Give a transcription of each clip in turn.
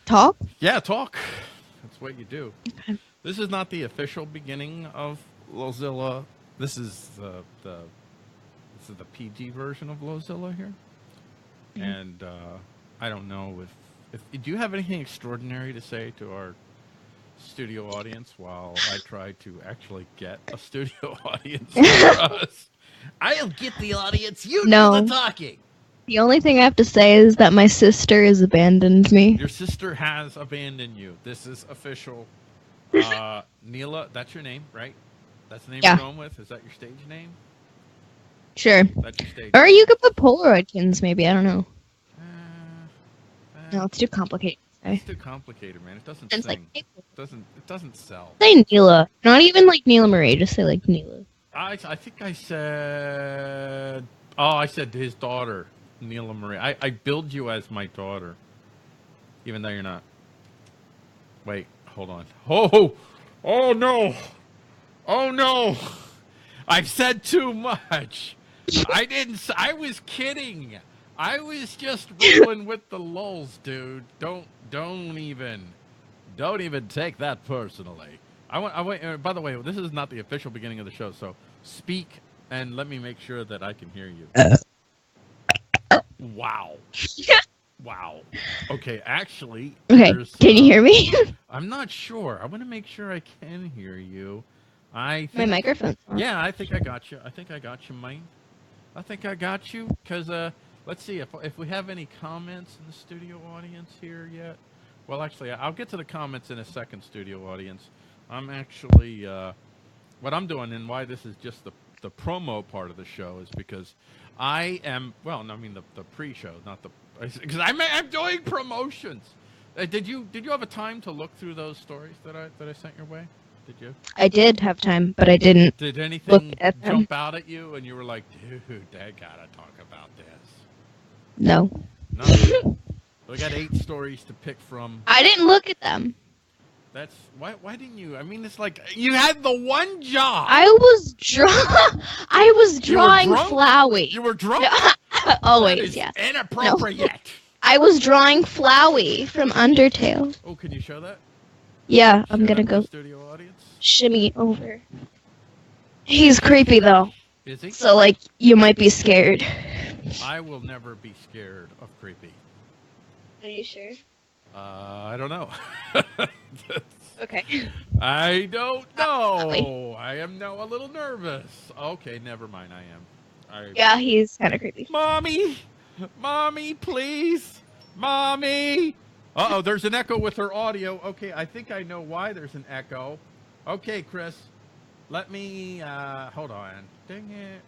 Talk? Yeah, talk. That's what you do. Okay. This is not the official beginning of Lulzilla. This is the PG version of Lulzilla here. And I don't know if do you have anything extraordinary to say to our studio audience while I try to actually get a studio audience for us? I'll get the audience. You do the talking. The only thing I have to say is that my sister has abandoned me. Your sister has abandoned you. This is official. Nela, that's your name, right? That's the name you're going with? Is that your stage name? Sure. That's your stage Or name. you could put Polaroid Kinz, maybe. I don't know. No, it's too complicated. It's too complicated, man. It doesn't sing. Like, It doesn't sell. Say Nela. Not even like Nela Marie. Just say like Nela. I think I said... Oh, I said his daughter, Nela Marie. I billed you as my daughter. Even though you're not. Wait, hold on. Oh no. Oh no. I've said too much. I was kidding. I was just rolling with the lulz, dude. Don't even take that personally. I want. By the way, this is not the official beginning of the show, so speak and let me make sure that I can hear you. Wow. Wow. Okay, actually. Okay, can you hear me? I'm not sure. I want to make sure I can hear you. My microphone's on. Yeah, I think I got you. Mike. I think I got you, because let's see if we have any comments in the studio audience here yet. Well, actually, I'll get to the comments in a second, studio audience. I'm actually, what I'm doing and why this is just the promo part of the show is because I am, well, I mean the pre-show, not the, because I'm doing promotions. Did you have a time to look through those stories that I sent your way? Did you? I did have time, but I didn't. Did anything jump out at you and you were like, dude, I gotta talk about this? No. No. We got 8 stories to pick from. I didn't look at them. That's why didn't you? I mean, it's like you had the one job. I was drawing Flowey. You were drunk? Always, yeah. Inappropriate. No. I was drawing Flowey from Undertale. Oh, can you show that? Yeah, I'm gonna go studio audience. Shimmy over. He's creepy though. Is he? So like you might be scared. I will never be scared of creepy. Are you sure? I don't know. Okay. I don't know. I am now a little nervous. Okay, never mind. I am. Yeah, he's kind of creepy. Mommy, please. Mommy. Uh-oh, there's an echo with her audio. Okay, I think I know why there's an echo. Okay, Chris. Let me, hold on. Dang it.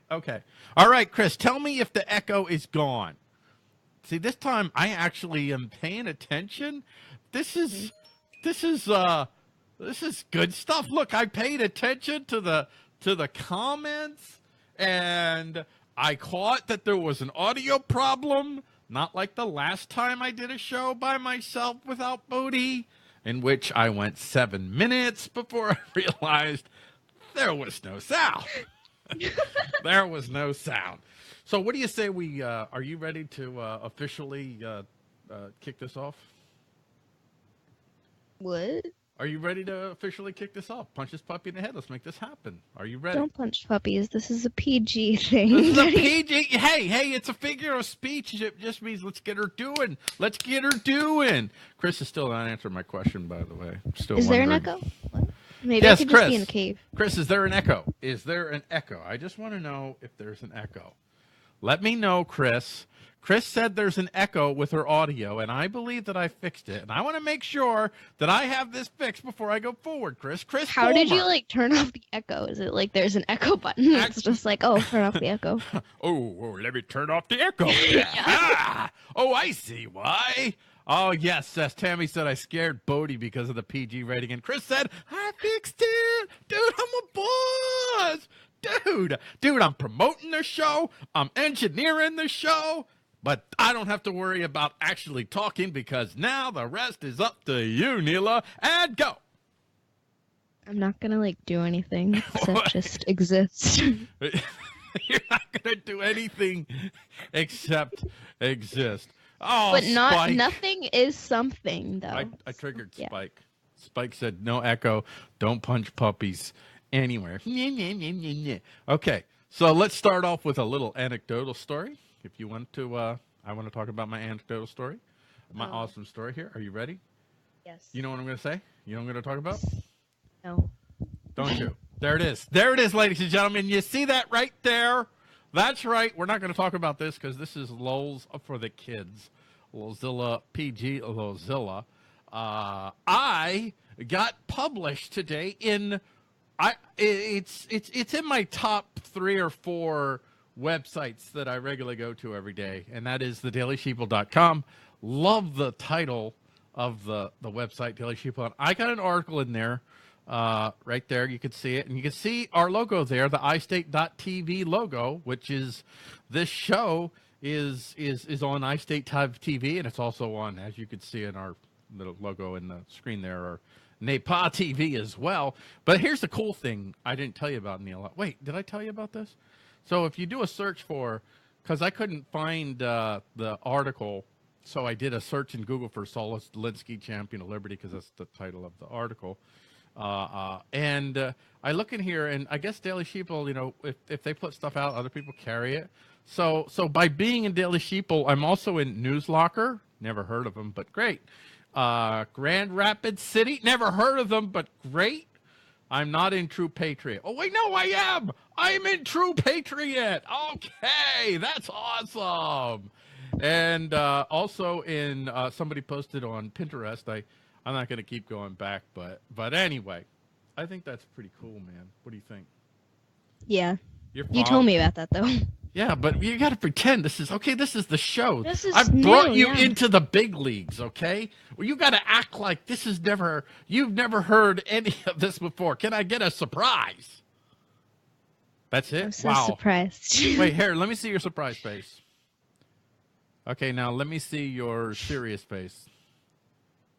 Okay. All right, Chris, tell me if the echo is gone. See, this time I actually am paying attention. This is good stuff. Look, I paid attention to the comments, and I caught that there was an audio problem, not like the last time I did a show by myself without Bodhi, in which I went 7 minutes before I realized there was no sound. There was no sound. So what do you say we, are you ready to officially kick this off? What? Are you ready to officially kick this off? Punch this puppy in the head. Let's make this happen. Are you ready? Don't punch puppies. This is a PG thing. This is a PG. Hey, it's a figure of speech. It just means let's get her doing. Let's get her doing. Chris is still not answering my question, by the way. I'm still wondering. There an echo? What? Maybe Yes, I could Chris. just be in a cave. Chris, is there an echo? Is there an echo? I just want to know if there's an echo. Let me know, Chris. Chris said there's an echo with her audio, and I believe that I fixed it. And I want to make sure that I have this fixed before I go forward, Chris. How did you, like, turn off the echo? Is it like there's an echo button? It's just like, oh, turn off the echo. oh, let me turn off the echo. Yeah. Oh, I see why. Oh, yes, as Tammy said, I scared Bodhi because of the PG rating. And Chris said, I fixed it. Dude, I'm a boss. Dude, I'm promoting the show. I'm engineering the show. But I don't have to worry about actually talking because now the rest is up to you, Nela. And go. I'm not going to, like, do anything except just exist. You're not going to do anything except exist. Oh, But Spike. nothing is something though. I triggered Yeah. Spike. Spike said, "No echo. Don't punch puppies anywhere." Okay, so let's start off with a little anecdotal story. If you want to, I want to talk about my anecdotal story, my awesome story here. Are you ready? Yes. You know what I'm going to say? You know what I'm going to talk about? No. Don't you? There it is. There it is, ladies and gentlemen. You see that right there? That's right. We're not going to talk about this because this is Lulz for the kids. Lulzilla, PG Lulzilla. I got published today in it's in my top 3 or 4 websites that I regularly go to every day, and that is thedailysheeple.com. Love the title of the website, Daily Sheeple. I got an article in there right there. You can see it, and you can see our logo there, the iState.tv logo, which is this show is on iState TV, and it's also on, as you can see in our little logo in the screen there, or NAPA TV as well. But here's the cool thing I didn't tell you about, Nela. Wait, did I tell you about this? So if you do a search for, because I couldn't find the article, so I did a search in Google for Saul Alinsky, Champion of Liberty, because that's the title of the article. And I look in here, and I guess Daily Sheeple, you know, if they put stuff out, other people carry it. So by being in Daily Sheeple, I'm also in Newslocker. Never heard of them, but great. Grand Rapids City. Never heard of them, but great. I'm not in True Patriot. Oh, wait, no, I am. I'm in True Patriot. Okay, that's awesome. And also in, somebody posted on Pinterest. I'm not going to keep going back, but anyway, I think that's pretty cool, man. What do you think? Yeah. You told me about that though. Yeah, but you got to pretend this is the show. This is I've brought you yeah. into the big leagues, okay? Well, you got to act like you've never heard any of this before. Can I get a surprise? That's it? I'm so wow. surprised. Wait, here, let me see your surprise face. Okay, now let me see your serious face.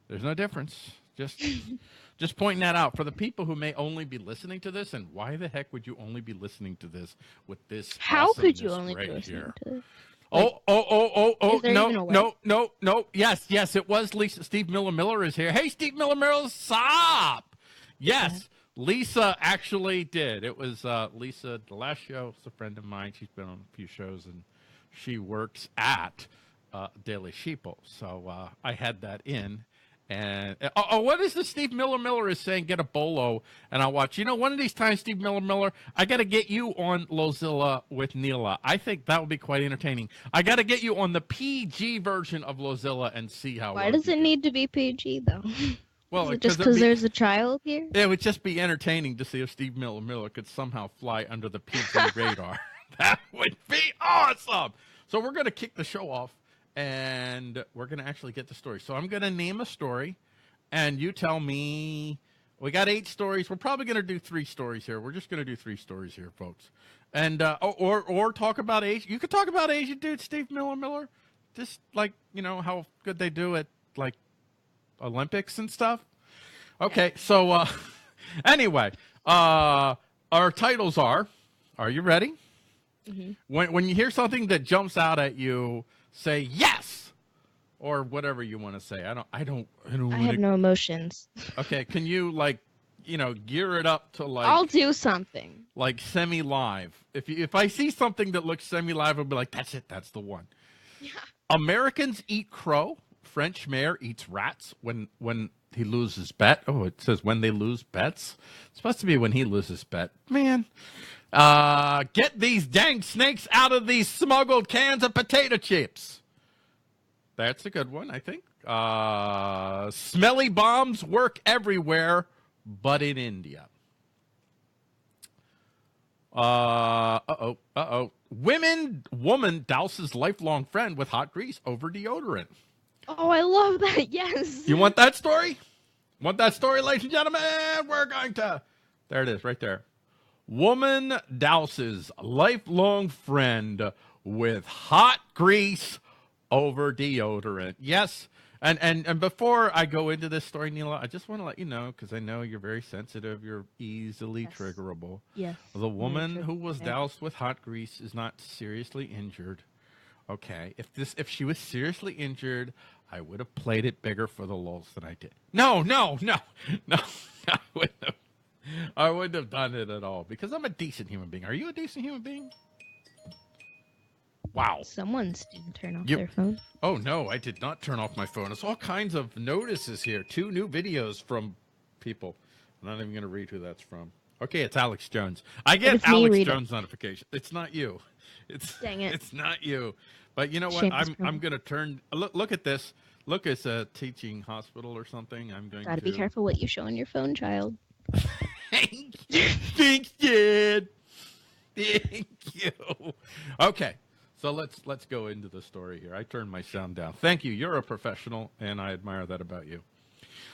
There's no difference. Just pointing that out for the people who may only be listening to this. And why the heck would you only be listening to this with this? How could you only right be listening here? to this? Oh, there even a way? no. Yes, it was Lisa. Steve Miller is here. Hey, Steve Miller, stop. Yes, Lisa actually did. It was Lisa, the last show. It's a friend of mine. She's been on a few shows, and she works at Daily Sheeple. So I had that in. And what is the Steve Miller is saying? Get a bolo, and I'll watch. You know, one of these times, Steve Miller, I got to get you on Lulzilla with Nela. I think that would be quite entertaining. I got to get you on the PG version of Lulzilla and see how. Why does it need to be PG though? Well, is it just because there's a child here? It would just be entertaining to see if Steve Miller could somehow fly under the PG radar. That would be awesome. So we're going to kick the show off. And we're going to actually get the story. So I'm going to name a story, and you tell me. We got 8 stories. We're probably going to do 3 stories here. We're just going to do 3 stories here, folks. And or talk about Asian. You could talk about Asian dudes, Steve Miller. Just like, you know, how good they do at, like, Olympics and stuff. Okay, so anyway, our titles are you ready? Mm-hmm. When you hear something that jumps out at you, say yes, or whatever you want to say. I have no emotions. Okay, can you, like, you know, gear it up to, like, I'll do something like semi-live. If I see something that looks semi-live, I'll be like, that's it, that's the one. Yeah. Americans eat crow. French mayor eats rats when he loses bet. Oh, it says when they lose bets. It's supposed to be when he loses bet. Man. Get these dang snakes out of these smuggled cans of potato chips. That's a good one, I think. Smelly bombs work everywhere, but in India. Woman douses lifelong friend with hot grease over deodorant. Oh, I love that. Yes. You want that story? Want that story, ladies and gentlemen? We're going to. There it is, right there. Woman douses lifelong friend with hot grease over deodorant. Yes. And before I go into this story, Nela, I just want to let you know, because I know you're very sensitive. You're easily triggerable. Yes. The woman who was doused with hot grease is not seriously injured. Okay, if she was seriously injured, I would have played it bigger for the lulz than I did. No, no, no, no. I wouldn't have done it at all because I'm a decent human being. Are you a decent human being? Wow. Someone's didn't turn off their phone. Oh, no, I did not turn off my phone. There's all kinds of notices here. 2 new videos from people. I'm not even going to read who that's from. Okay, it's Alex Jones. I get Alex Jones notification. It's not you. Dang it. It's not you. But you know what? I'm going to turn. Look at this. Look, it's a teaching hospital or something. I'm going to. Gotta be careful what you show on your phone, child. Thanks, Dad. Thank you. Okay. So let's go into the story here. I turned my sound down. Thank you. You're a professional, and I admire that about you.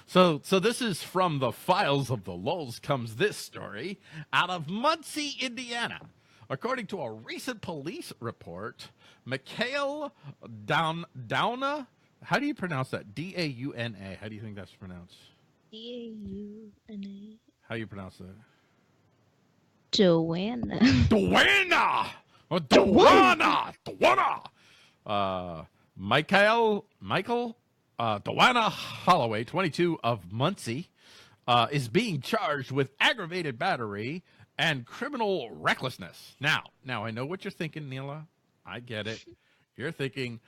So this is from the files of the Lulz comes this story out of Muncie, Indiana. According to a recent police report, Mikhail Dauna, how do you pronounce that? D-A-U-N-A. How do you think that's pronounced? D-A-U-N-A. How do you pronounce that? Joanna. Duana! Duana! Michael Duana Holloway, 22, of Muncie, is being charged with aggravated battery and criminal recklessness. Now, I know what you're thinking, Nela. I get it. You're thinking,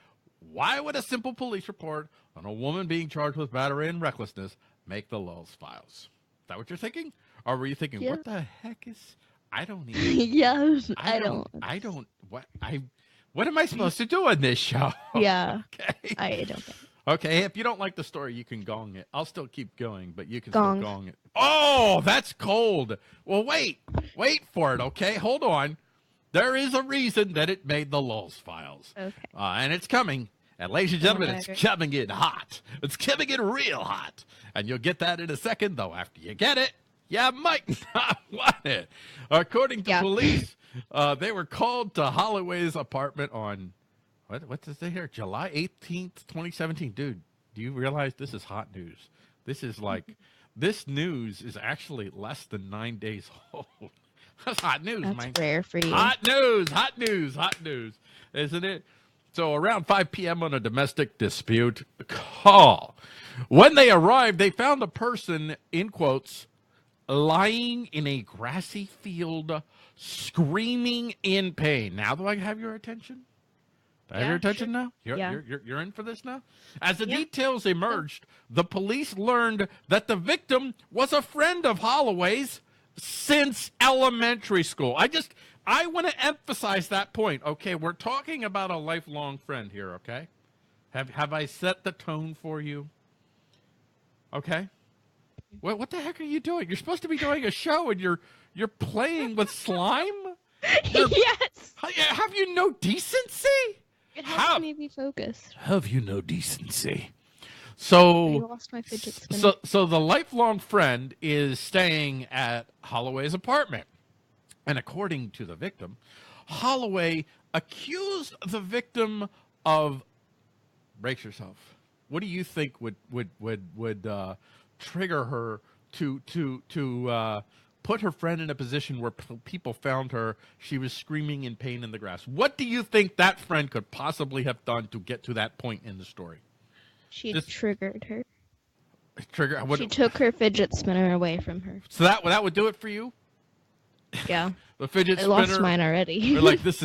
why would a simple police report on a woman being charged with battery and recklessness make the Lulz files? Is that what you're thinking? Or were you thinking, what the heck is... I don't even... Yes, What am I supposed to do on this show? Yeah. Okay. I don't get it. Okay, if you don't like the story, you can gong it. I'll still keep going, but you can still gong it. Oh, that's cold. Well, wait for it, okay? Hold on. There is a reason that it made the Lulz files. Okay. And it's coming. And ladies and gentlemen, it's coming in hot. It's coming in real hot. And you'll get that in a second, though. After you get it, you might not want it. According to police, they were called to Holloway's apartment on, what does it here? July 18th, 2017. Dude, do you realize this is hot news? This is like, this news is actually less than 9 days old. That's hot news, man. That's rare for you. Hot news, isn't it? So around 5 p.m. on a domestic dispute call. When they arrived, they found a person, in quotes, lying in a grassy field, screaming in pain. Now do I have your attention? Do I have your attention now? You're in for this now? As the details emerged, the police learned that the victim was a friend of Holloway's since elementary school. I want to emphasize that point. Okay, we're talking about a lifelong friend here, okay? Have I set the tone for you? Okay? What the heck are you doing? You're supposed to be doing a show and you're playing with slime? Yes. Have you no decency? It helps me be focused. Have you no decency? So I lost my fidget spinner. So the lifelong friend is staying at Holloway's apartment. And according to the victim, Holloway accused the victim of, brace yourself. What do you think would trigger her to put her friend in a position where people found her? She was screaming in pain in the grass. What do you think that friend could possibly have done to get to that point in the story? She triggered her. She took her fidget spinner away from her. So that would do it for you? Yeah. The fidget spinner. I lost mine already. You're like, this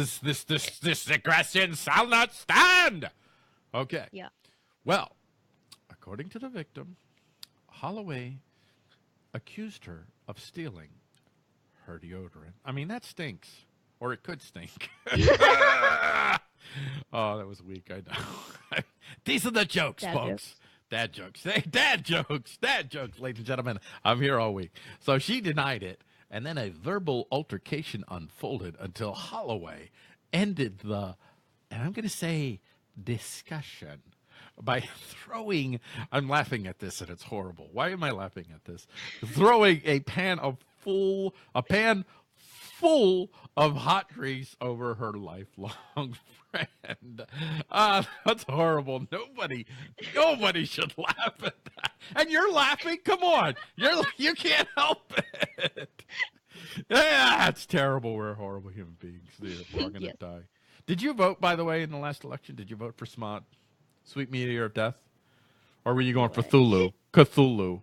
aggression shall not stand. Okay. Yeah. Well, according to the victim, Holloway accused her of stealing her deodorant. I mean, that stinks. Or it could stink. Oh, that was weak, I know. These are the jokes, folks. Dad jokes. Hey, dad jokes, ladies and gentlemen. I'm here all week. So she denied it, and then a verbal altercation unfolded until Holloway ended the, and I'm going to say, discussion by throwing, I'm laughing at this and it's horrible. Why am I laughing at this? Throwing a pan full of hot grease over her lifelong friend. That's horrible. Nobody should laugh at that. And you're laughing? Come on. You can't help it. Yeah, it's terrible. We're horrible human beings. We're going to die. Did you vote, by the way, in the last election? Did you vote for SMOD, Sweet Meteor of Death? Or were you going for Cthulhu? Cthulhu.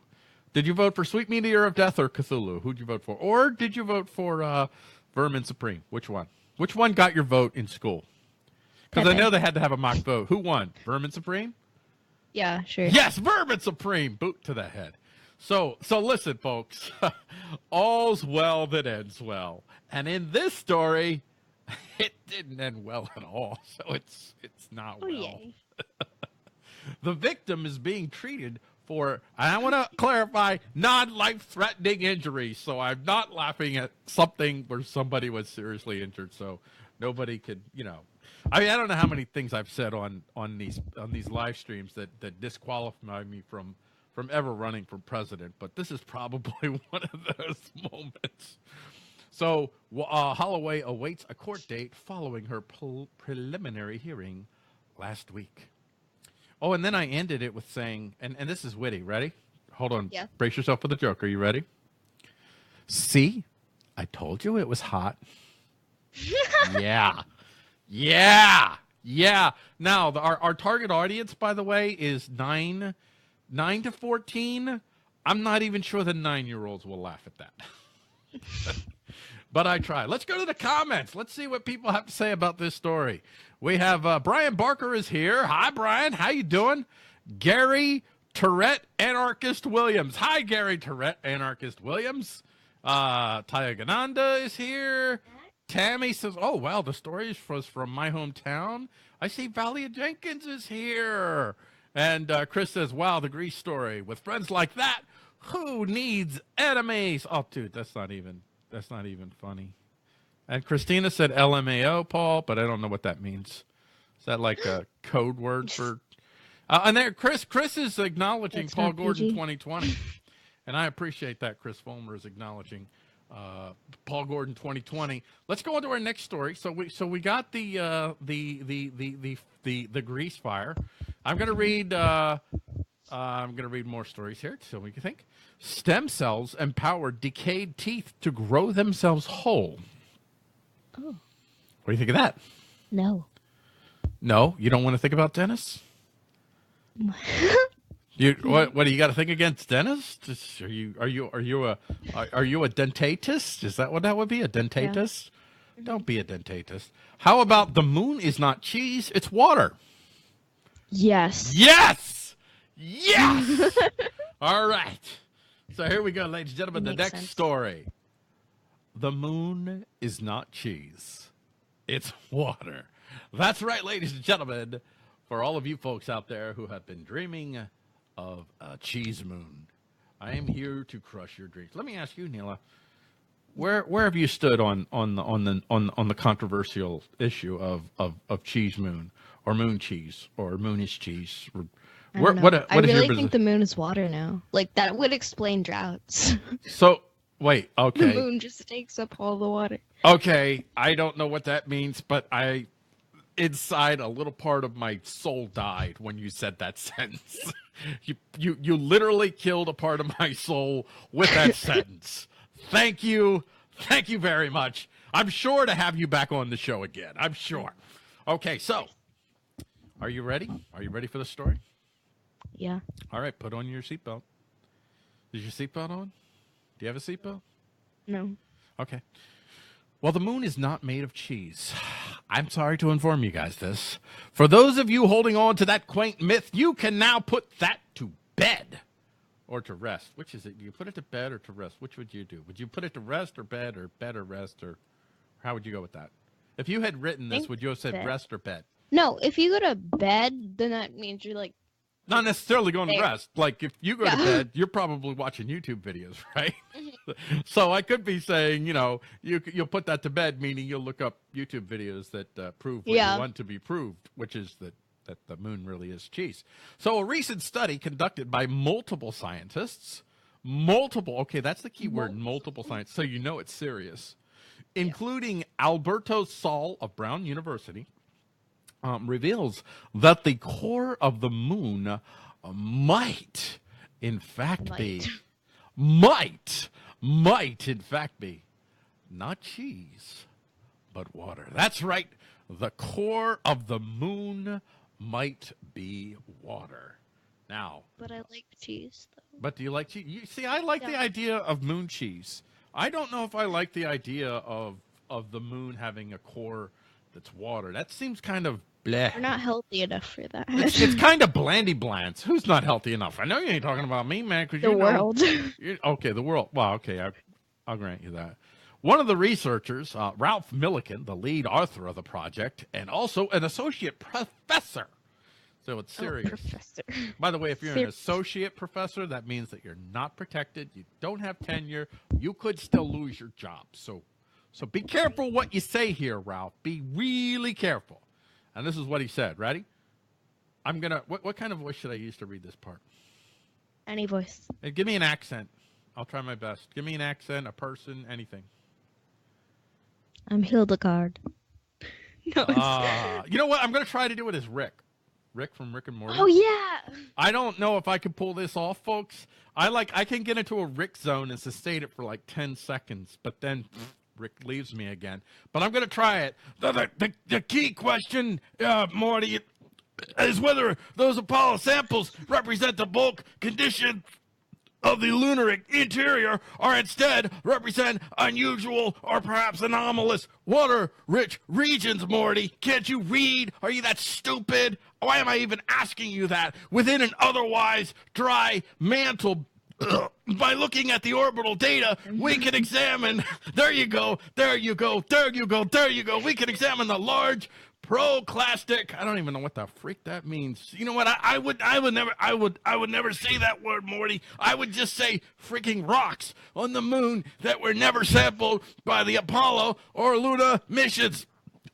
Did you vote for Sweet Meteor of Death or Cthulhu? Who'd you vote for? Or did you vote for Vermin Supreme? Which one? Which one got your vote in school? Because I know they had to have a mock vote. Who won? Vermin Supreme? Yeah, sure. Yes, Vermin Supreme. Boot to the head. So listen, folks. All's well that ends well. And in this story, it didn't end well at all. So it's not well. Yay. The victim is being treated for, and I want to clarify, non-life-threatening injuries. So I'm not laughing at something where somebody was seriously injured. So nobody could, I mean, I don't know how many things I've said on these live streams that disqualify me from ever running for president, but this is probably one of those moments. So Holloway awaits a court date following her preliminary hearing last week. Oh, and then I ended it with saying, and this is witty. Ready? Hold on. Yeah. Brace yourself for the joke. Are you ready? See? I told you it was hot. Yeah. Yeah. Yeah. Now, our target audience, by the way, is 9 to 14. I'm not even sure the 9-year-olds will laugh at that. But I try. Let's go to the comments. Let's see what people have to say about this story. We have Brian Barker is here. Hi, Brian. How you doing? Gary Tourette Anarchist Williams. Hi, Gary Tourette Anarchist Williams. Taya Gananda is here. Tammy says, oh, wow, the story was from my hometown. I see Valia Jenkins is here. And Chris says, wow, the Grease story. With friends like that, who needs enemies? Oh, dude, that's not even funny. And Christina said LMAO, Paul, but I don't know what that means. Is that like a code word for... and there, Chris is acknowledging That's Paul not Gordon PG. 2020. And I appreciate that Chris Fulmer is acknowledging Paul Gordon 2020. Let's go on to our next story. So we got the grease fire. I'm going to read more stories here so we can think. Stem cells empower decayed teeth to grow themselves whole. Oh. What do you think of that? No. No, you don't want to think about dentists? What do you got to think against dentists? Are you a dentatist? Is that what that would be? A dentatist? Yeah. Don't be a dentatist. How about the moon is not cheese, it's water? Yes. Yes! Yes! All right. So here we go, ladies and gentlemen. The next story. The moon is not cheese. It's water. That's right, ladies and gentlemen. For all of you folks out there who have been dreaming of a cheese moon, I am here to crush your dreams. Let me ask you, Nela, where have you stood on the controversial issue of cheese moon or moon cheese or moonish cheese? I really think the moon is water now. Like, that would explain droughts. So, wait, okay. The moon just takes up all the water. Okay, I don't know what that means, but inside a little part of my soul died when you said that sentence. You literally killed a part of my soul with that sentence. Thank you very much. I'm sure to have you back on the show again. I'm sure. Okay, so are you ready? Are you ready for the story? Yeah. All right, put on your seatbelt. Is your seatbelt on? Do you have a seatbelt? No. Okay. Well, the moon is not made of cheese. I'm sorry to inform you guys this. For those of you holding on to that quaint myth, you can now put that to bed or to rest. Which is it? Do you put it to bed or to rest? Which would you do? Would you put it to rest or bed or rest, or how would you go with that? If you had written this, would you have said rest or bed? No, if you go to bed, then that means you're like... Not necessarily going to rest. Like, if you go to bed, you're probably watching YouTube videos, right? So I could be saying, you'll put that to bed, meaning you'll look up YouTube videos that prove what you want to be proved, which is that the moon really is cheese. So a recent study conducted by multiple scientists, okay, that's the key word, multiple scientists, so you know it's serious, including Alberto Saul of Brown University, reveals that the core of the moon might in fact be not cheese, but water. That's right. the core of the moon might be water. Now, But I like cheese, though. but do you like cheese? You see, I like the idea of moon cheese. I don't know if I like the idea of the moon having a core that's water. That seems kind of bleh. We're not healthy enough for that. It's kind of blandy blants. Who's not healthy enough? I know you ain't talking about me, man. Cause the world. Okay, the world. Well, okay, I'll grant you that. One of the researchers, Ralph Milliken, the lead author of the project, and also an associate professor. So it's serious. Professor. By the way, if you're an associate professor, that means that you're not protected. You don't have tenure. You could still lose your job. So be careful what you say here, Ralph. Be really careful. And this is what he said. Ready? I'm going to... What kind of voice should I use to read this part? Any voice. Hey, give me an accent. I'll try my best. Give me an accent, a person, anything. I'm Hildegard. No. You know what? I'm going to try to do it as Rick. Rick from Rick and Morty. Oh, yeah. I don't know if I can pull this off, folks. I can get into a Rick zone and sustain it for like 10 seconds, but then Rick leaves me again. But I'm going to try it. The key question, Morty, is whether those Apollo samples represent the bulk condition of the lunar interior or instead represent unusual or perhaps anomalous water-rich regions, Morty. Can't you read? Are you that stupid? Why am I even asking you that? Within an otherwise dry mantle, by looking at the orbital data, we can examine, there you go, we can examine the large proclastic. I don't even know what the freak that means. You know what? I would never say that word, Morty. I would just say freaking rocks on the moon that were never sampled by the Apollo or Luna missions.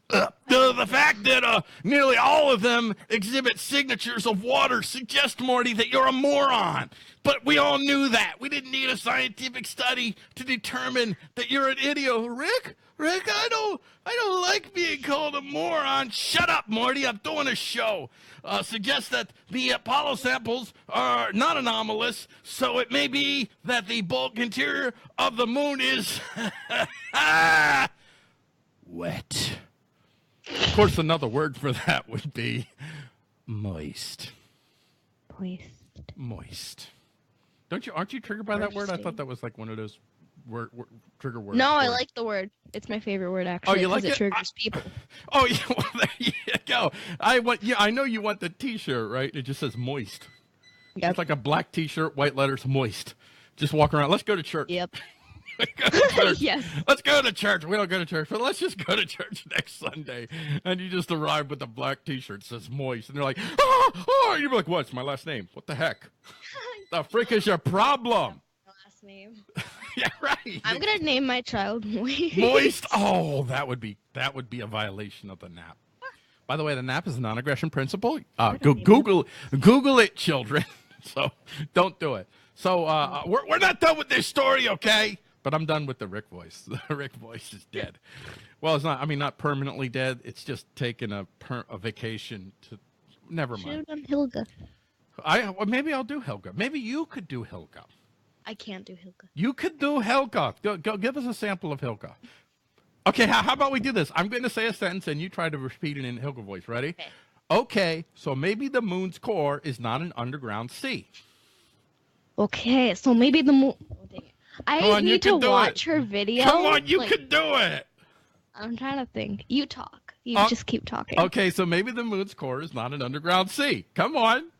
The fact that nearly all of them exhibit signatures of water suggests, Morty, that you're a moron. But we all knew that. We didn't need a scientific study to determine that you're an idiot. Rick, I don't like being called a moron. Shut up, Morty. I'm doing a show. Suggests that the Apollo samples are not anomalous, so it may be that the bulk interior of the moon is wet. Of course, another word for that would be moist. Moist. Aren't you triggered by that word? I thought that was like one of those trigger words. No, I like the word. It's my favorite word, actually. Oh, you like it? It triggers people. Oh, yeah, well, there you go. I know you want the T-shirt, right? It just says moist. Yep. It's like a black T-shirt, white letters, moist. Just walk around. Let's go to church. Yep. Yes. Let's go to church. We don't go to church, but let's just go to church next Sunday. And you just arrive with a black T-shirt that says moist. And they're like, oh, and you're like, what's my last name? What the heck? The frick is your problem? Last name. Yeah, right. I'm going to name my child Moist. Moist? Oh, that would be a violation of the NAP. By the way, the NAP is a non-aggression principle. Google it, children. So don't do it. So we're not done with this story, okay? But I'm done with the Rick voice. The Rick voice is dead. Well, it's not. I mean, not permanently dead. It's just taken a vacation to. Never mind. Should have done Hilga. Maybe I'll do Helga. Maybe you could do Helga. I can't do Hilga. You could do Helga. Go give us a sample of Helga. Okay, how about we do this? I'm going to say a sentence and you try to repeat it in Helga voice. Ready? Okay, so maybe the moon's core is not an underground sea. Okay, so maybe the moon. Oh, dang it. I need to watch her video. Come on, you can do it. I'm trying to think. You talk. You just keep talking. Okay, so maybe the moon's core is not an underground sea. Come on.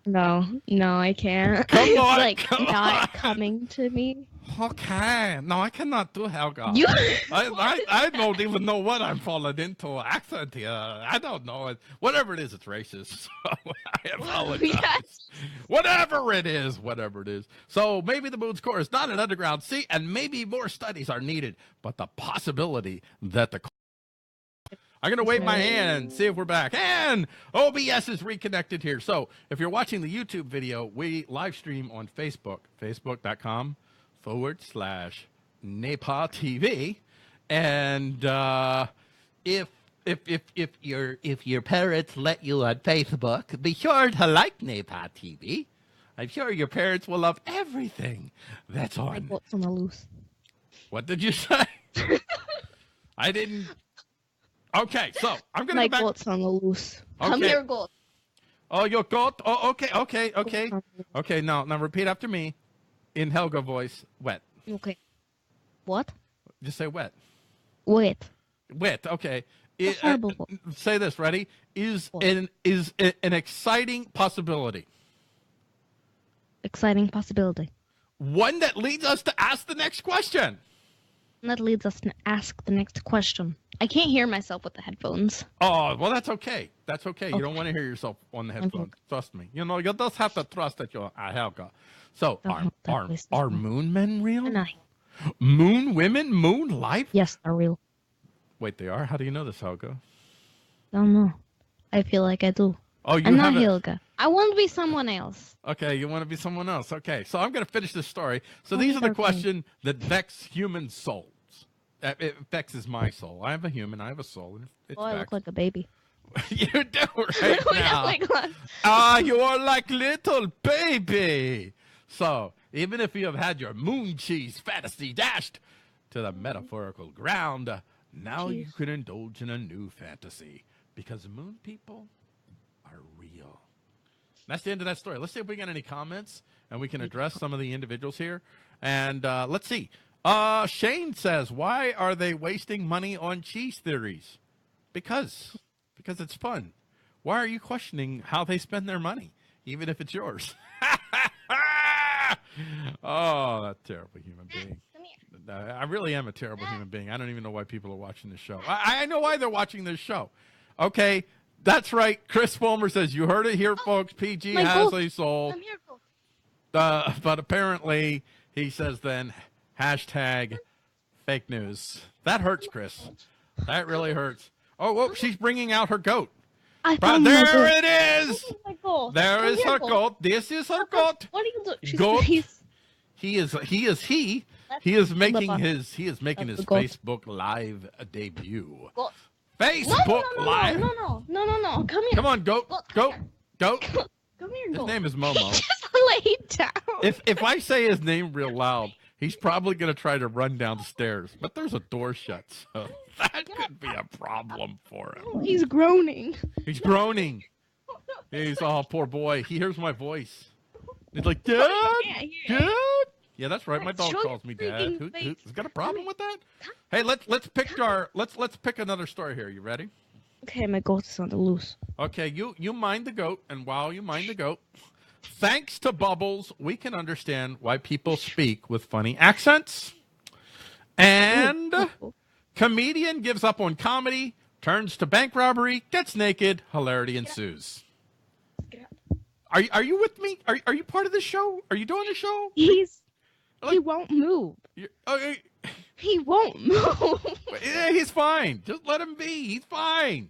No, I can't. Come it's on, like not coming to me. Okay, no, I cannot do Helga. I don't even know what I'm falling into accent here. I don't know it. Whatever it is, it's racist. So I apologize. Yes. Whatever it is. So maybe the moon's core is not an underground sea, and maybe more studies are needed. But the possibility that I'm going to wave my hand and see if we're back. And OBS is reconnected here. So if you're watching the YouTube video, we live stream on Facebook, facebook.com/NEPA TV. And if your parents let you on Facebook, be sure to like NEPA TV. I'm sure your parents will love everything that's on. I bought some loose. What did you say? I didn't. Okay, so I'm gonna My go back. goat's on the loose. Come Okay. here, goat. Oh, your goat. Oh, okay. Goat's on the loose. Okay, now repeat after me in Helga voice. Wet. Okay. What? Just say wet. Wait. Wet. Okay. That's horrible. Say this. Ready? Is What? an exciting possibility. Exciting possibility. One that leads us to ask the next question. And that leads us to ask the next question. I can't hear myself with the headphones. Oh, well, that's okay. That's okay. You Okay. don't want to hear yourself on the Okay. headphones. Trust me. You know, you just have to trust that you're a Helga. So, Don't help that are voice. moon men real? And Moon women? Moon life? yes, they're real. Wait, they are? How do you know this, Helga? Don't know. I feel like I do. Oh, you I'm not haven't. Helga. I want to be someone else. Okay, you want to be someone else. Okay, so I'm going to finish this story. So Oh, these are the okay. questions that vex human souls. It vexes my soul. I have a human. I have a soul. It's Oh, I look vexed. like a baby. You do right now. Like, You are like little baby. So even if you have had your moon cheese fantasy dashed to the metaphorical ground, now you Jeez. can indulge in a new fantasy because moon people are real. That's the end of that story. Let's see if we got any comments and we can address some of the individuals here. And let's see. Shane says, why are they wasting money on cheese theories? Because it's fun. Why are you questioning how they spend their money, even if it's yours? Oh, that terrible human being. Come here. I really am a terrible human being. I don't even know why people are watching this show. I know why they're watching this show. Okay, that's right. Chris Fulmer says, you heard it here, folks. PG my has goat. a soul. Come here, goat. But apparently, he says then, hashtag fake news. That hurts, Chris. That really hurts. Oh, whoa, she's bringing out her goat. I But found my there goat. it is. Oh, my goat. There Come is here, her goat. This is her goat. What are you doing? She's Goat. he's- He is making his That's the goat. Facebook Live debut. Goat. Facebook Live. No. Come here. Come on, goat. Goat, Goat. come Goat. Come here, His goat. name is Momo. Just lay down. If I say his name real loud, he's probably going to try to run down the stairs. But there's a door shut, so that could be a problem for him. He's groaning. He's groaning. He's poor boy. He hears my voice. He's like, Dad, can't hear Dad. Yeah, that's right. My dog Show calls your me Dad. freaking Who's face. got a problem with that? Hey, let's pick another story here. You ready? Okay, my goat is on the loose. Okay, you mind the goat, and while you mind the goat, thanks to Bubbles, we can understand why people speak with funny accents. And comedian gives up on comedy, turns to bank robbery, gets naked, hilarity ensues. Are you with me? Are you part of the show? Are you doing the show? He Like- won't move. Okay, He won't move. yeah, he's fine. Just let him be. He's fine.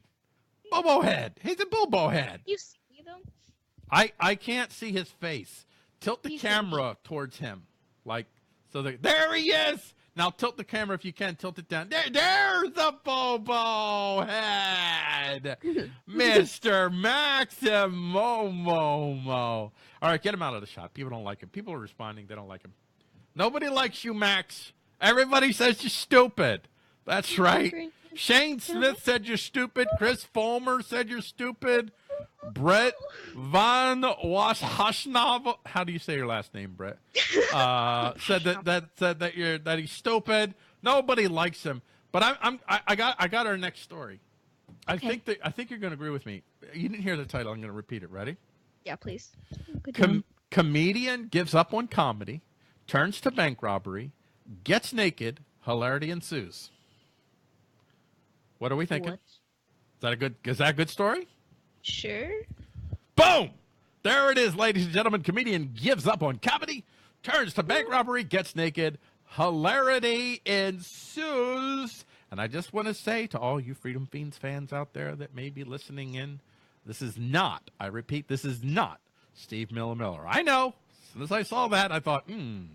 Bobo head. He's a Bobo head. You see them? I can't see his face. Tilt the He's camera towards him, like so. There he is. Now tilt the camera if you can. Tilt it down. There's the Bobo head, Mr. Maximo Momo. All right, get him out of the shot. People don't like him. People are responding. They don't like him. Nobody likes you, Max. Everybody says you're stupid. That's right. Shane Smith said you're stupid. Chris Fulmer said you're stupid. Brett Van Washashnov, how do you say your last name, Brett? Said that he's stupid. Nobody likes him. But I got our next story. Okay. I think you're going to agree with me. You didn't hear the title. I'm going to repeat it. Ready? Yeah, please. Good job. Comedian gives up on comedy, turns to bank robbery, gets naked, hilarity ensues. What are we thinking? What? Is that a good story? Sure. Boom! There it is, ladies and gentlemen. Comedian gives up on comedy, turns to bank robbery, gets naked, hilarity ensues. And I just want to say to all you Freedom Fiends fans out there that may be listening in, this is not, I repeat, this is not Steve Miller. I know. As soon as I saw that, I thought,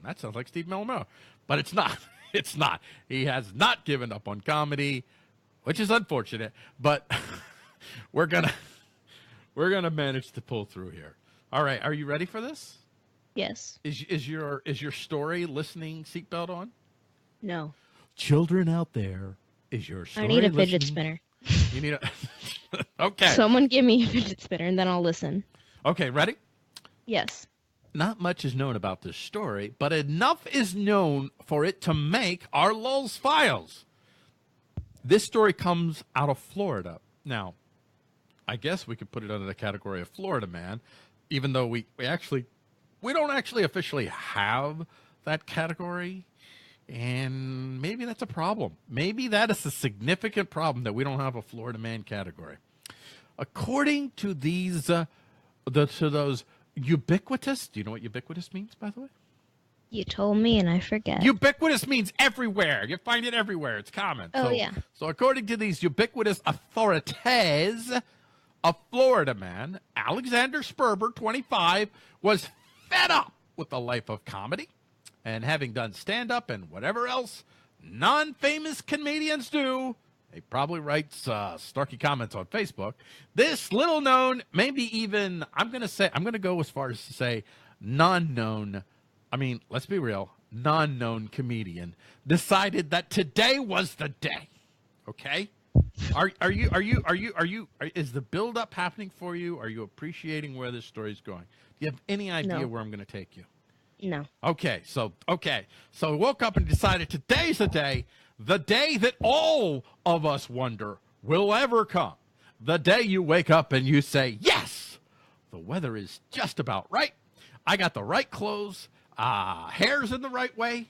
that sounds like Steve Miller. But it's not. It's not. He has not given up on comedy, which is unfortunate. But we're gonna manage to pull through here. All right, are you ready for this? Yes. Is your story listening seatbelt on? No. Children out there, is your story I need a fidget listening? spinner. You need a. Okay. Someone give me a fidget spinner and then I'll listen. Okay, ready? Yes. Not much is known about this story, but enough is known for it to make our Lulz files. This story comes out of Florida. Now, I guess we could put it under the category of Florida man, even though we don't actually officially have that category. And maybe that's a problem. Maybe that is a significant problem that we don't have a Florida man category. According to those ubiquitous, do you know what ubiquitous means, by the way? You told me and I forget. Ubiquitous means everywhere. You find it everywhere. It's common. Oh, yeah. So according to these ubiquitous authorities, a Florida man, Alexander Sperber, 25, was fed up with the life of comedy. And having done stand-up and whatever else non-famous comedians do, he probably writes snarky comments on Facebook. This little-known, maybe even, I'm going to go as far as to say non-known, I mean, let's be real, non-known comedian decided that today was the day. Okay? Is the build-up happening for you? Are you appreciating where this story's going? Do you have any idea where I'm going to take you? No. Okay, so we woke up and decided today's the day that all of us wonder will ever come. The day you wake up and you say, yes, the weather is just about right. I got the right clothes, hair's in the right way.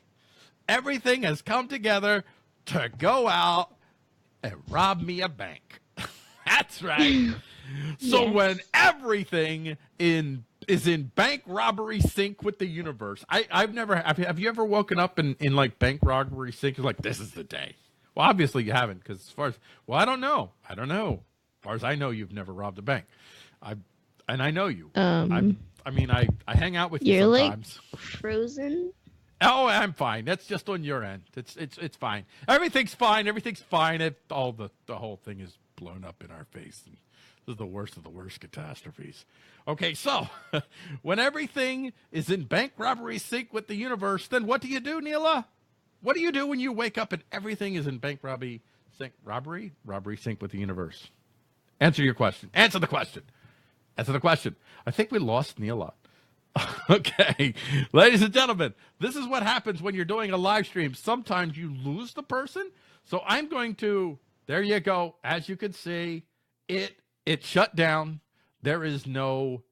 Everything has come together to go out and rob me a bank. That's right. So Yes. when everything is in bank robbery sync with the universe. Have you ever woken up in like bank robbery sync? It's like, this is the day. Well, obviously you haven't, because I don't know. As far as I know, you've never robbed a bank. I know you. I hang out with you You're sometimes. like frozen. Oh, I'm fine. That's just on your end. It's fine. Everything's fine. The whole thing is blown up in our face. And this is the worst of the worst catastrophes. Okay, so when everything is in bank robbery sync with the universe, then what do you do, Nela? What do you do when you wake up and everything is in bank robbery sync with the universe? Answer your question. Answer the question. I think we lost Nela. Okay, ladies and gentlemen, this is what happens when you're doing a live stream. Sometimes you lose the person. So I'm going to, there you go. As you can see, it shut down. There is no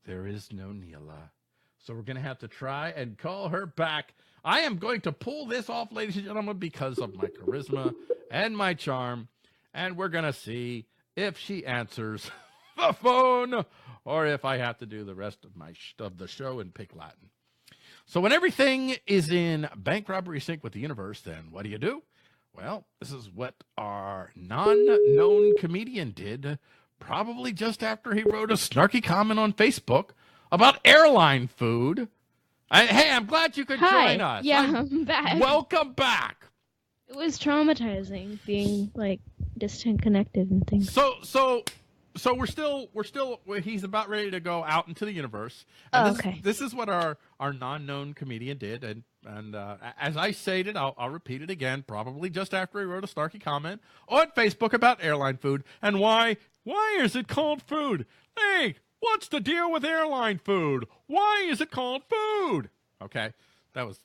Nela. So we're going to have to try and call her back. I am going to pull this off, ladies and gentlemen, because of my charisma and my charm. And we're going to see if she answers the phone or if I have to do the rest of the show in Pig Latin. So when everything is in bank robbery sync with the universe, then what do? Well, this is what our non-known comedian did probably just after he wrote a snarky comment on Facebook about airline food. Hey, I'm glad you could join us. Yeah, I'm back. Welcome back. It was traumatizing being like disconnected and things. So we're still he's about ready to go out into the universe. And okay. This is what our non-known comedian did, and as I stated, I'll repeat it again, probably just after he wrote a snarky comment on Facebook about airline food and why is it called food? Hey, what's the deal with airline food? Why is it called food? Okay. That was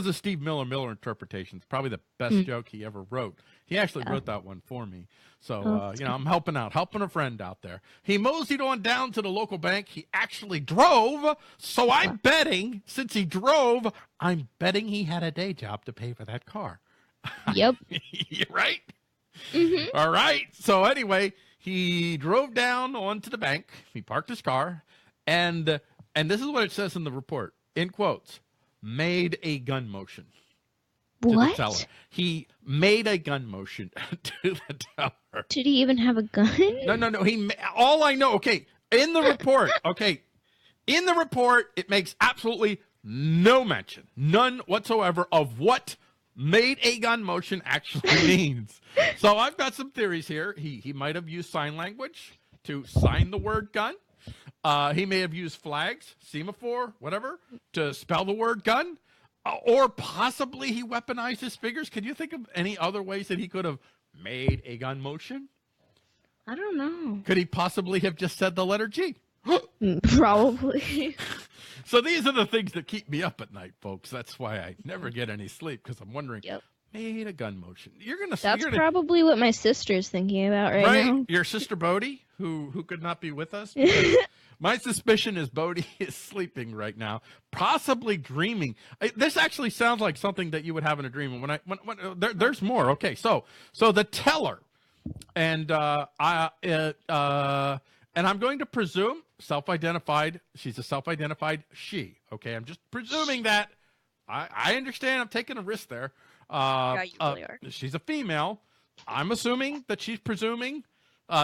a Steve Miller interpretation. It's probably the best joke he ever wrote. He actually wrote that one for me. So, I'm helping a friend out there. He moseyed on down to the local bank. He actually drove. So I'm betting, since he drove, I'm betting he had a day job to pay for that car. Yep. Right? Mm-hmm. All right. So anyway, he drove down onto the bank. He parked his car. And this is what it says in the report. In quotes, made a gun motion to the teller. He made a gun motion to the teller. Did he even have a gun? No. All I know, okay, in the report, it makes absolutely no mention, none whatsoever, of what made a gun motion actually means. So I've got some theories here. He might have used sign language to sign the word gun. He may have used flags, semaphore, whatever, to spell the word gun. Or possibly he weaponized his fingers. Can you think of any other ways that he could have made a gun motion? I don't know. Could he possibly have just said the letter G? Probably. So these are the things that keep me up at night, folks. That's why I never get any sleep, because I'm wondering, made a gun motion. That's probably what my sister's thinking about right now. Your sister Bodie, who could not be with us. My suspicion is Bodie is sleeping right now, possibly dreaming. This actually sounds like something that you would have in a dream. When there's more. Okay, so the teller, and and I'm going to presume self-identified. She's a self-identified she. Okay, I'm just presuming that. I understand. I'm taking a risk there. Yeah, you really are. She's a female. I'm assuming that she's presuming,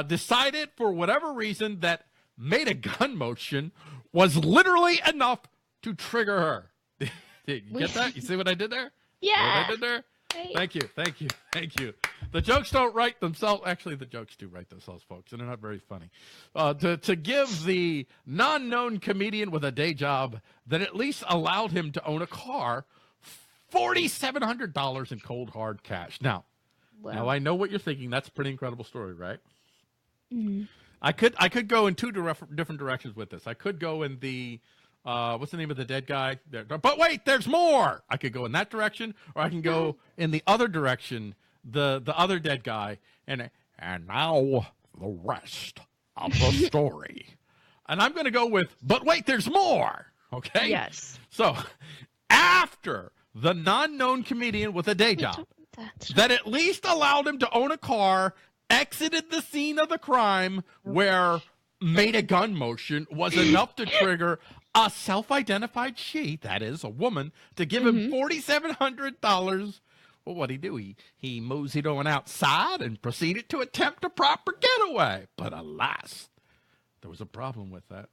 decided for whatever reason that made a gun motion was literally enough to trigger her. Did you get that? You see what I did there? Yeah. What I did there? Right. Thank you. The jokes don't write themselves. Actually, the jokes do write themselves, folks, and they're not very funny. To give the non-known comedian with a day job that at least allowed him to own a car $4,700 in cold hard cash. Now I know what you're thinking. That's a pretty incredible story, right? Mm-hmm. I could go in two different directions with this. I could go in the what's the name of the dead guy? But wait, there's more. I could go in that direction, or I can go in the other direction, the other dead guy, and now the rest of the story. And I'm going to go with, but wait, there's more. Okay? Yes. So after the non-known comedian with a day job that at least allowed him to own a car, exited the scene of the crime, where made a gun motion was enough to trigger a self-identified she, that is, a woman, to give him $4,700. Well, what'd he do? He moseyed on outside and proceeded to attempt a proper getaway. But alas, there was a problem with that.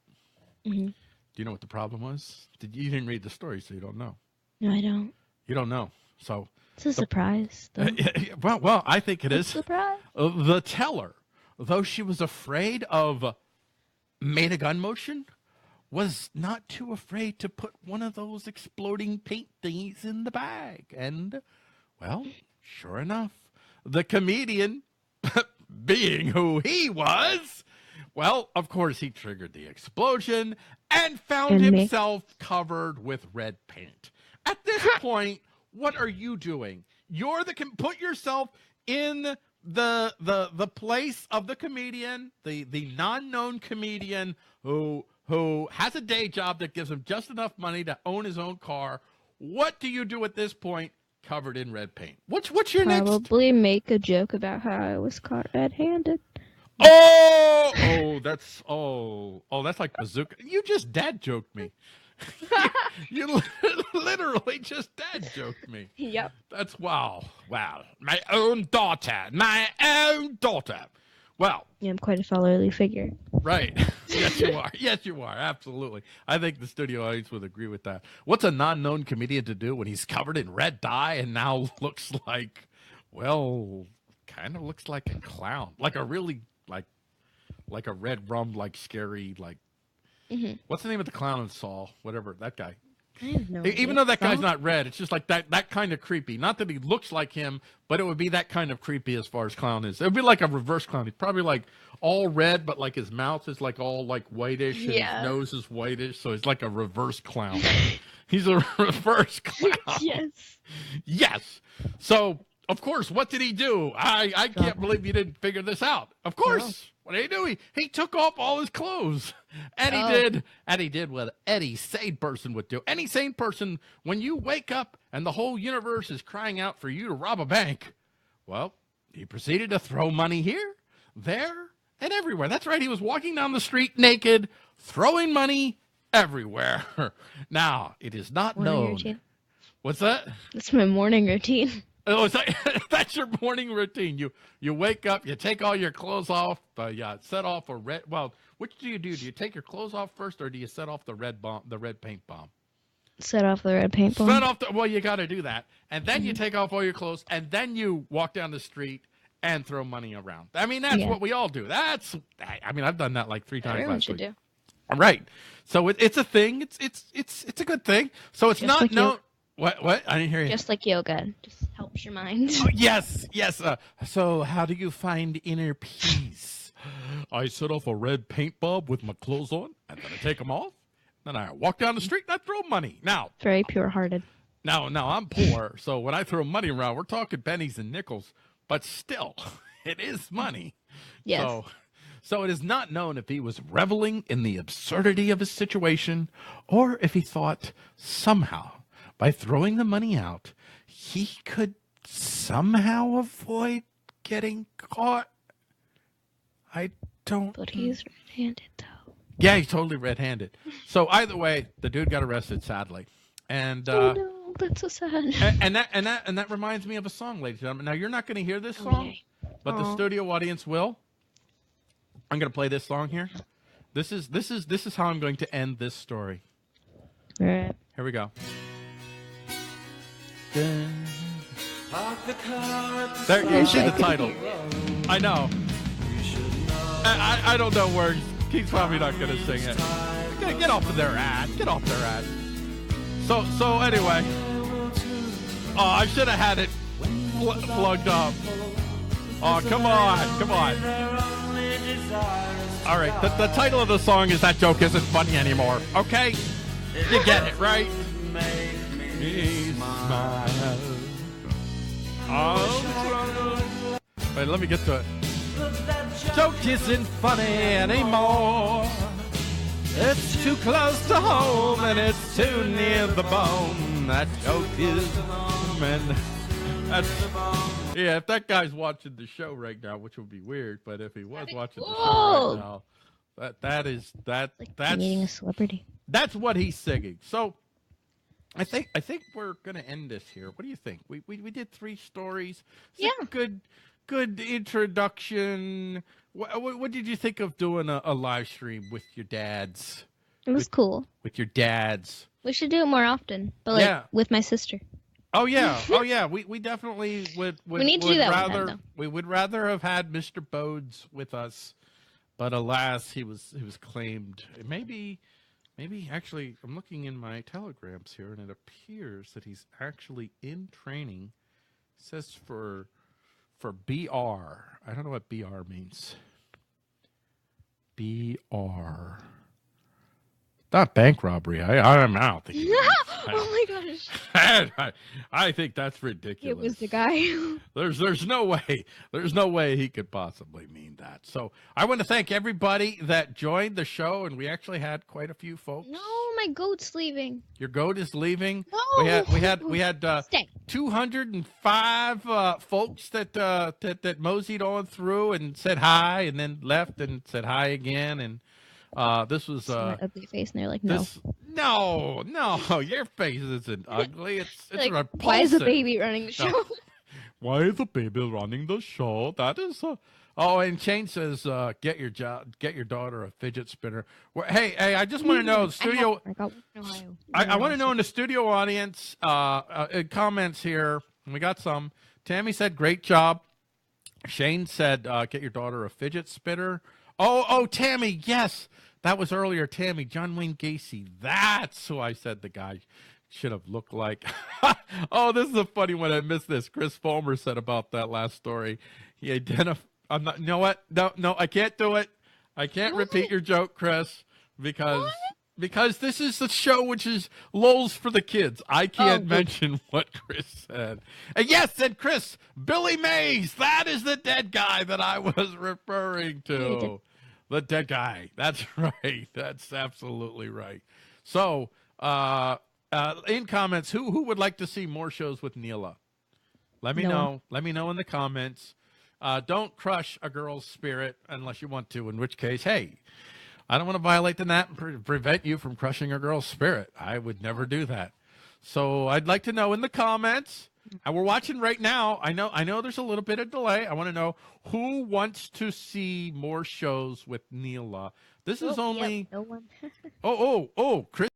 Mm-hmm. Do you know what the problem was? You didn't read the story, so you don't know. No, I don't. You don't know. So it's a surprise, though. Well, I think it is. Surprise. The teller, though she was afraid of made a gun motion, was not too afraid to put one of those exploding paint thingies in the bag. And, well, sure enough, the comedian, being who he was, well, of course, he triggered the explosion and found himself covered with red paint. At this point, what are you doing? You're put yourself in the place of the comedian, the non-known comedian who has a day job that gives him just enough money to own his own car. What do you do at this point, covered in red paint? What's your next? Probably make a joke about how I was caught red-handed. That's like bazooka. You just dad joked me. you literally just dad joked me. Yep. That's wow. My own daughter. Well, yeah, I'm quite a fatherly figure. Right. Yes, you are. Absolutely. I think the studio audience would agree with that. What's a non-known comedian to do when he's covered in red dye and now looks like, well, kind of looks like a clown, like a really like a red rum, like scary, like. Mm-hmm. What's the name of the clown in Saw? Whatever, that guy. I have no idea. Even though that guy's not red, it's just like that kind of creepy. Not that he looks like him, but it would be that kind of creepy as far as clown is. It would be like a reverse clown. He's probably like all red, but like his mouth is like all like whitish, and his nose is whitish, so he's like a reverse clown. He's a reverse clown. Yes. So, of course, what did he do? I can't believe you didn't figure this out. Of course. No. What did he do? He took off all his clothes. And he did what any sane person would do. Any sane person, when you wake up and the whole universe is crying out for you to rob a bank, well, he proceeded to throw money here, there, and everywhere. That's right. He was walking down the street naked, throwing money everywhere. Now, it is not known. Routine. What's that? That's my morning routine. Oh, that's your morning routine. You wake up, you take all your clothes off, set off a red. Well, which do you do? Do you take your clothes off first, or do you set off the red paint bomb? Set off the red paint bomb. Well, you got to do that, and then you take off all your clothes, and then you walk down the street and throw money around. I mean, that's what we all do. I've done that like 3 times Everyone last should week. do. Right. So it's a thing. It's a good thing. So it's Just not like known. What? I didn't hear you. Just like yoga, just helps your mind. Oh, yes. So how do you find inner peace? I set off a red paint bulb with my clothes on, and then I take them off. Then I walk down the street and I throw money. Now, Very pure-hearted. now I'm poor, so when I throw money around, we're talking pennies and nickels, but still, it is money. Yes. So it is not known if he was reveling in the absurdity of his situation, or if he thought somehow, by throwing the money out, he could somehow avoid getting caught. I don't. But he's red-handed, though. Yeah, he's totally red-handed. So either way, the dude got arrested, sadly, and Oh no, that's so sad. and that reminds me of a song, ladies and gentlemen. Now you're not going to hear this song, but the studio audience will. I'm going to play this song here. This is how I'm going to end this story. All right. Here we go. There, you see the title. I know. I don't know words. He's probably not going to sing it. Get off of their ad. Get off their ad. So anyway. Oh, I should have had it plugged up. Oh, come on. All right, the title of the song is That Joke Isn't Funny Anymore. Okay? You get it, right? Make me smile. Oh. Wait, let me get to it. Joke isn't funny anymore. It's too close to home and it's too near the bone. That joke is, man. Yeah, if that guy's watching the show right now, which would be weird, but if he was watching the show right now, that's meeting a celebrity. That's what he's singing. So I think we're gonna end this here. What do you think? We did 3 stories. It's a good introduction. What did you think of doing a live stream with your dads? It was cool. With your dads. We should do it more often, but with my sister. Oh yeah. We definitely would. We need to do that rather. One time, we would rather have had Mr. Bodes with us, but alas, he was claimed. Maybe actually, I'm looking in my telegrams here, and it appears that he's actually in training. It says for BR. I don't know what BR means. BR. Not bank robbery. I'm out. Oh my gosh. I think that's ridiculous. It was the guy. There's no way he could possibly mean that. So I want to thank everybody that joined the show, and we actually had quite a few folks. No, my goat's leaving. Your goat is leaving. No. We had 205 folks that moseyed on through and said hi, and then left and said hi again, and this was my ugly face, and they're like, no. No, your face isn't ugly. It's like, repulsive. why is the baby running the show? No. Why is the baby running the show? That is Oh, and Shane says, get your daughter a fidget spinner. Well, hey, I just want to know, studio. I want to know in the studio audience, comments here. We got some. Tammy said, great job. Shane said, get your daughter a fidget spinner. Oh, Tammy, yes. That was earlier, Tammy. John Wayne Gacy. That's who I said the guy should have looked like. Oh, this is a funny one. I missed this. Chris Fulmer said about that last story. He identified. I'm not. You know what? No, I can't do it. I can't repeat your joke, Chris, because this is the show which is Lulz for the kids. I can't mention what Chris said. And yes, and Chris, Billy Mays. That is the dead guy that I was referring to. The dead guy. That's right. That's absolutely right. So, in comments, who would like to see more shows with Nela? Let me know. Let me know in the comments. Don't crush a girl's spirit unless you want to, in which case, hey, I don't want to violate the net and prevent you from crushing a girl's spirit. I would never do that. So I'd like to know in the comments. And we're watching right now. I know there's a little bit of delay. I want to know who wants to see more shows with Nela. This is only... Yep, no one. Chris.